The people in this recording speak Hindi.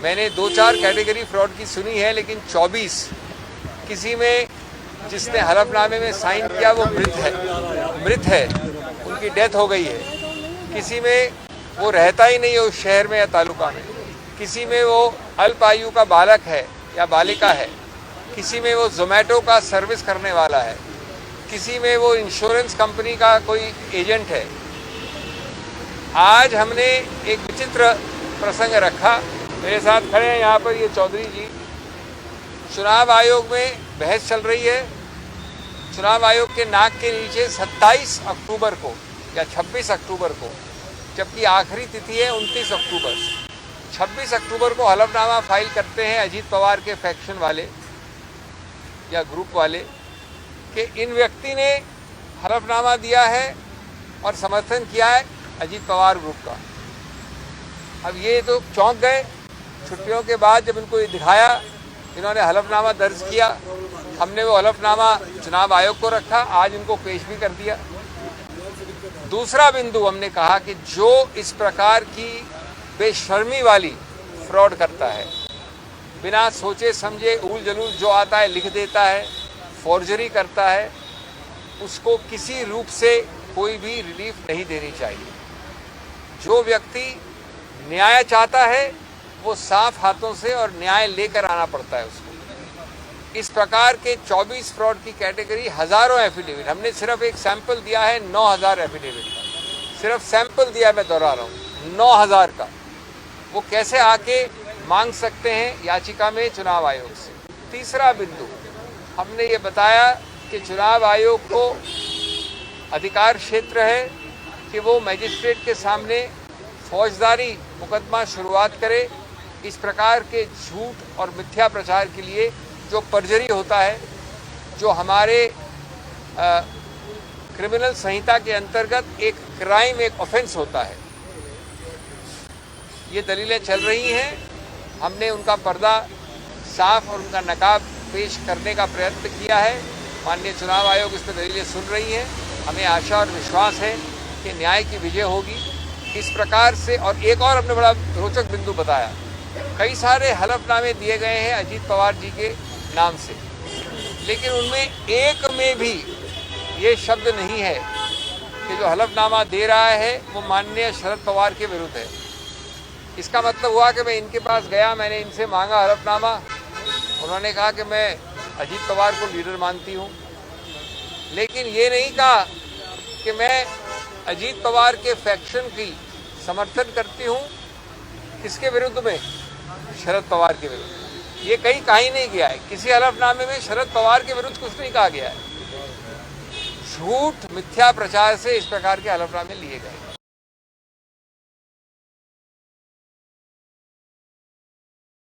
मैंने 2-4 कैटेगरी फ्रॉड की सुनी है, लेकिन 24 किसी में जिसने हलफनामे में साइन किया वो मृत है, उनकी डेथ हो गई है। किसी में वो रहता ही नहीं है उस शहर में या तालुका में। किसी में वो अल्प आयु का बालक है या बालिका है। किसी में वो जोमेटो का सर्विस करने वाला है। किसी में वो इंश्योरेंस कंपनी का कोई एजेंट है। आज हमने एक विचित्र प्रसंग रखा। मेरे साथ खड़े हैं यहाँ पर ये चौधरी जी। चुनाव आयोग में बहस चल रही है। चुनाव आयोग के नाक के नीचे 27 अक्टूबर को या 26 अक्टूबर को, जबकि आखिरी तिथि है 29 अक्टूबर, 26 अक्टूबर को हलफनामा फाइल करते हैं अजीत पवार के फैक्शन वाले या ग्रुप वाले कि इन व्यक्ति ने हलफनामा दिया है और समर्थन किया है अजीत पवार ग्रुप का। अब ये तो चौंक गए छुट्टियों के बाद जब इनको ये दिखाया। इन्होंने हलफनामा दर्ज किया। हमने वो हलफनामा चुनाव आयोग को रखा, आज इनको पेश भी कर दिया। दूसरा बिंदु हमने कहा कि जो इस प्रकार की बेशर्मी वाली फ्रॉड करता है, बिना सोचे समझे उल जलूल जो आता है लिख देता है, फॉर्जरी करता है, उसको किसी रूप से कोई भी रिलीफ नहीं देनी चाहिए। जो व्यक्ति न्याय चाहता है वो साफ हाथों से और न्याय लेकर आना पड़ता है उसको। इस प्रकार के 24 फ्रॉड की कैटेगरी, हजारों एफिडेविट, हमने सिर्फ एक सैंपल दिया है 9000 एफिडेविट का, सिर्फ सैंपल दिया, मैं दोहरा रहा हूँ 9000 का। वो कैसे आके मांग सकते हैं याचिका में चुनाव आयोग से। तीसरा बिंदु हमने ये बताया कि चुनाव आयोग को अधिकार क्षेत्र है कि वो मजिस्ट्रेट के सामने फौजदारी मुकदमा शुरुआत करे इस प्रकार के झूठ और मिथ्या प्रचार के लिए, जो परजरी होता है, जो हमारे क्रिमिनल संहिता के अंतर्गत एक क्राइम, एक ऑफेंस होता है। ये दलीलें चल रही हैं। हमने उनका पर्दा साफ और उनका नकाब पेश करने का प्रयत्न किया है। माननीय चुनाव आयोग इस पर दलीलें सुन रही हैं। हमें आशा और विश्वास है कि न्याय की विजय होगी इस प्रकार से। और एक और हमने बड़ा रोचक बिंदु बताया, कई सारे हलफनामे दिए गए हैं अजीत पवार जी के नाम से, लेकिन उनमें एक में भी ये शब्द नहीं है कि जो हलफनामा दे रहा है वो माननीय शरद पवार के विरुद्ध है। इसका मतलब हुआ कि मैं इनके पास गया, मैंने इनसे मांगा हलफनामा, उन्होंने कहा कि मैं अजीत पवार को लीडर मानती हूँ, लेकिन ये नहीं कहा कि मैं अजीत पवार के फैक्शन की समर्थन करती हूँ। किसके विरुद्ध में? शरद पवार के विरुद्ध। ये कहीं कहा ही नहीं गया है, किसी हलफनामे में शरद पवार के विरुद्ध कुछ नहीं कहा गया है। झूठ मिथ्या प्रचार से इस प्रकार के हलफनामे लिए गए।